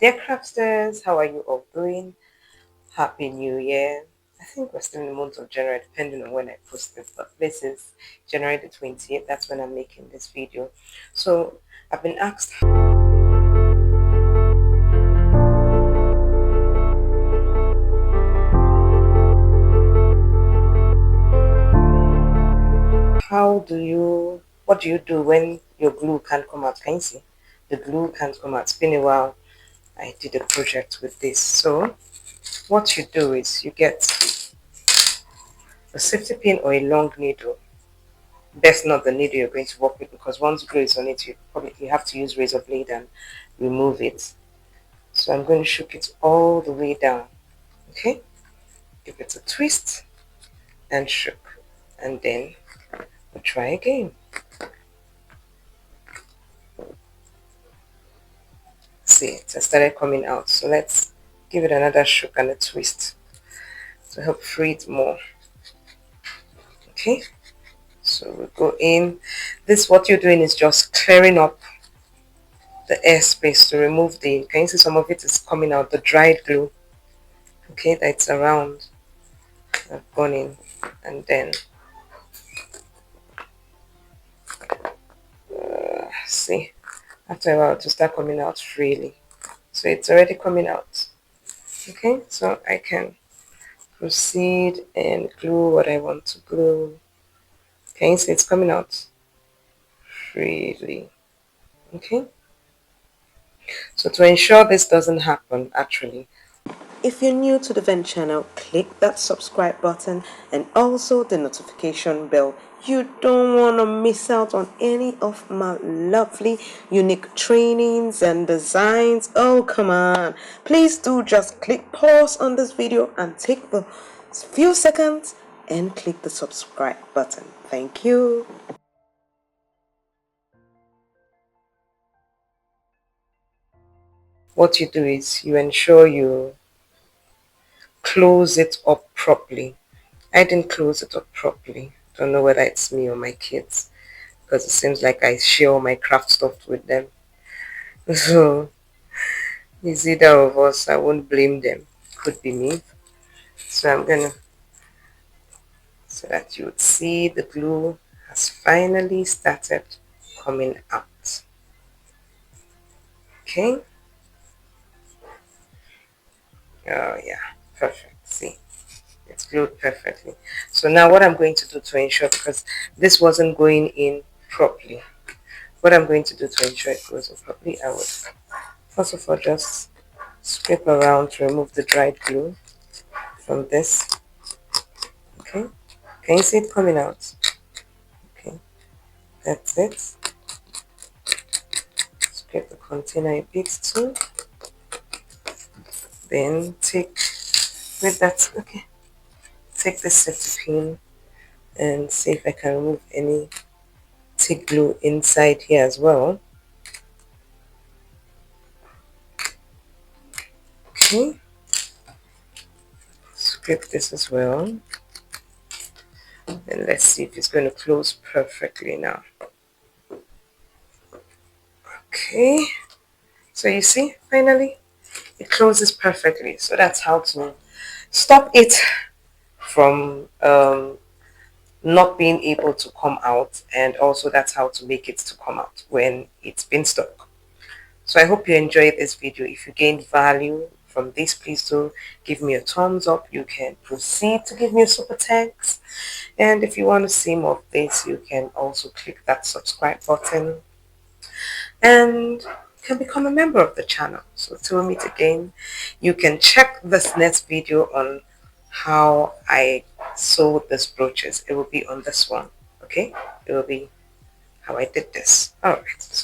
Dear crafters, how are you all doing? Happy New Year. I think we're still in the month of January, depending on when I post this, but this is January the 28th. That's when I'm making this video. So I've been asked what do you do when your glue can't come out? Can you see? The glue can't come out. It's been a while I did a project with this. So what you do is you get a safety pin or a long needle. Best not the needle you're going to work with, because once glue is on it, you have to use razor blade and remove it. So I'm going to shook it all the way down. Okay, give it a twist and shook, and then we'll try again. See, it has started coming out. So let's give it another shook and a twist to help free it more. Okay, so we go in. This, what you're doing is just clearing up the airspace to remove the, can you see some of it is coming out, the dried glue, okay, that's around. I've gone in, and then see, after a while to start coming out freely. So it's already coming out. Okay, so I can proceed and glue what I want to glue. Can you see it's coming out freely? Okay, so to ensure this doesn't happen, actually, if you're new to the Vent channel, click that subscribe button and also the notification bell. You don't want to miss out on any of my lovely, unique trainings and designs. Oh, come on. Please do just click pause on this video and take the few seconds and click the subscribe button. Thank you. What you do is you ensure you close it up properly. I didn't close it up properly. Don't know whether it's me or my kids, because it seems like I share all my craft stuff with them. So it's either of us. I won't blame them. Could be me. So I'm gonna, so that you would see the glue has finally started coming out. Okay. Oh yeah, perfect. See, it's glued perfectly. So now what I'm going to do to ensure, because this wasn't going in properly, what I'm going to do to ensure it goes in properly, I would first of all just scrape around to remove the dried glue from this. Okay, can you see it coming out? Okay, that's it. Scrape the container a bit too. Then take with that. Okay, take the safety pin and see if I can remove any thick glue inside here as well. Okay, scrape this as well, and let's see if it's going to close perfectly now. Okay, so you see, finally it closes perfectly. So that's how to stop it from not being able to come out, and also that's how to make it to come out when it's been stuck. So I hope you enjoyed this video. If you gained value from this, please do give me a thumbs up. You can proceed to give me a super thanks, and if you want to see more of this, you can also click that subscribe button and can become a member of the channel. So till we meet again, you can check this next video on how I sewed these brooches. It will be on this one. Okay, it will be how I did this. All right.